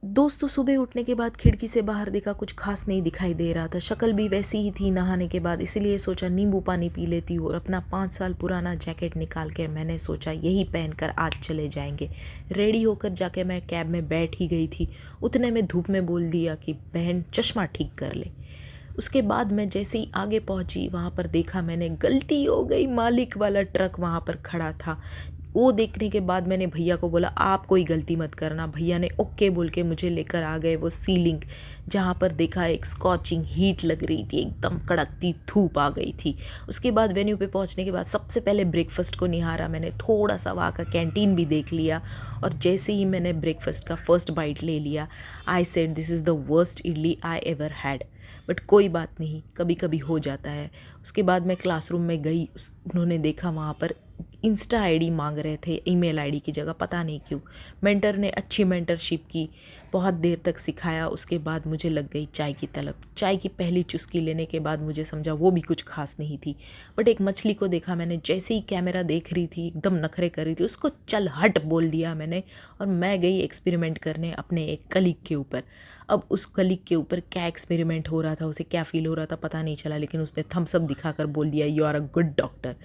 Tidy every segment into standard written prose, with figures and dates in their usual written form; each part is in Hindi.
दोस्तों सुबह उठने के बाद खिड़की से बाहर देखा, कुछ खास नहीं दिखाई दे रहा था। शक्ल भी वैसी ही थी नहाने के बाद, इसीलिए सोचा नींबू पानी पी लेती हूँ और अपना 5 साल पुराना जैकेट निकाल कर मैंने सोचा यही पहनकर आज चले जाएंगे। रेडी होकर जाके मैं कैब में बैठ ही गई थी, उतने में धूप में बोल दिया कि बहन चश्मा ठीक कर ले। उसके बाद मैं जैसे ही आगे पहुंची वहाँ पर देखा मैंने, गलती हो गई, मालिक वाला ट्रक वहाँ पर खड़ा था। वो देखने के बाद मैंने भैया को बोला आप कोई गलती मत करना। भैया ने ओके बोल के मुझे लेकर आ गए वो सीलिंग, जहाँ पर देखा एक स्कॉचिंग हीट लग रही थी, एकदम कड़कती धूप आ गई थी। उसके बाद वेन्यू पे पहुँचने के बाद सबसे पहले ब्रेकफास्ट को निहारा मैंने, थोड़ा सा वहाँ का कैंटीन भी देख लिया। और जैसे ही मैंने ब्रेकफास्ट का फर्स्ट बाइट ले लिया, I said this is the worst idli I ever had. But कोई बात नहीं, कभी कभी हो जाता है। उसके बाद मैं क्लासरूम में गई, उन्होंने देखा वहाँ पर इंस्टा आईडी मांग रहे थे ईमेल आईडी की जगह, पता नहीं क्यों। मेंटर ने अच्छी मेंटरशिप की, बहुत देर तक सिखाया। उसके बाद मुझे लग गई चाय की तलब। चाय की पहली चुस्की लेने के बाद मुझे समझा वो भी कुछ खास नहीं थी। बट एक मछली को देखा मैंने, जैसे ही कैमरा देख रही थी एकदम नखरे कर रही थी, उसको चल हट बोल दिया मैंने और मैं गई एक्सपेरिमेंट करने अपने एक कलीग के ऊपर। अब उस कलीग के ऊपर क्या एक्सपेरिमेंट हो रहा था, उसे क्या फील हो रहा था पता नहीं चला, लेकिन उसने थम्स अप दिखाकर बोल दिया you are a good doctor.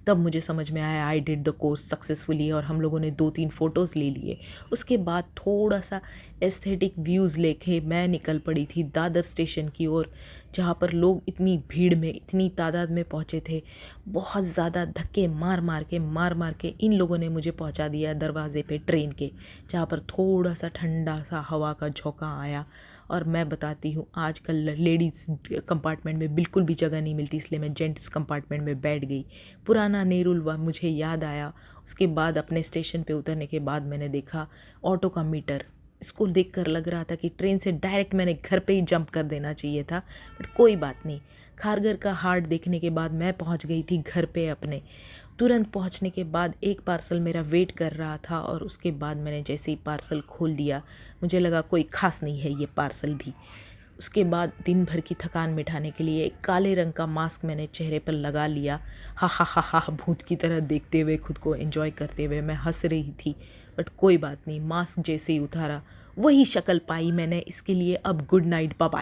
तब मुझे समझ में आया I did the course successfully, और हम लोगों ने 2-3 फ़ोटोज़ ले लिए। उसके बाद थोड़ा सा एस्थेटिक व्यूज़ लेके मैं निकल पड़ी थी दादर स्टेशन की ओर, जहाँ पर लोग इतनी भीड़ में इतनी तादाद में पहुँचे थे। बहुत ज़्यादा धक्के मार मार के इन लोगों ने मुझे पहुँचा दिया दरवाजे पे ट्रेन के, जहाँ पर थोड़ा सा ठंडा सा हवा का झोंका आया। और मैं बताती हूँ आजकल लेडीज़ कंपार्टमेंट में बिल्कुल भी जगह नहीं मिलती, इसलिए मैं जेंट्स कंपार्टमेंट में बैठ गई। पुराना नेरुल मुझे याद आया। उसके बाद अपने स्टेशन पे उतरने के बाद मैंने देखा ऑटो का मीटर, इसको देखकर लग रहा था कि ट्रेन से डायरेक्ट मैंने घर पे ही जंप कर देना चाहिए था। बट कोई बात नहीं, खारघर का हाट देखने के बाद मैं पहुंच गई थी घर पे अपने। तुरंत पहुंचने के बाद एक पार्सल मेरा वेट कर रहा था और उसके बाद मैंने जैसे ही पार्सल खोल दिया, मुझे लगा कोई खास नहीं है ये पार्सल भी। उसके बाद दिन भर की थकान मिटाने के लिए एक काले रंग का मास्क मैंने चेहरे पर लगा लिया। हा हा हा हा, भूत की तरह देखते हुए, खुद को एंजॉय करते हुए मैं हंस रही थी। बट कोई बात नहीं, मास्क जैसे ही उतारा वही शक्ल पाई मैंने। इसके लिए अब गुड नाइट, बाय बाय।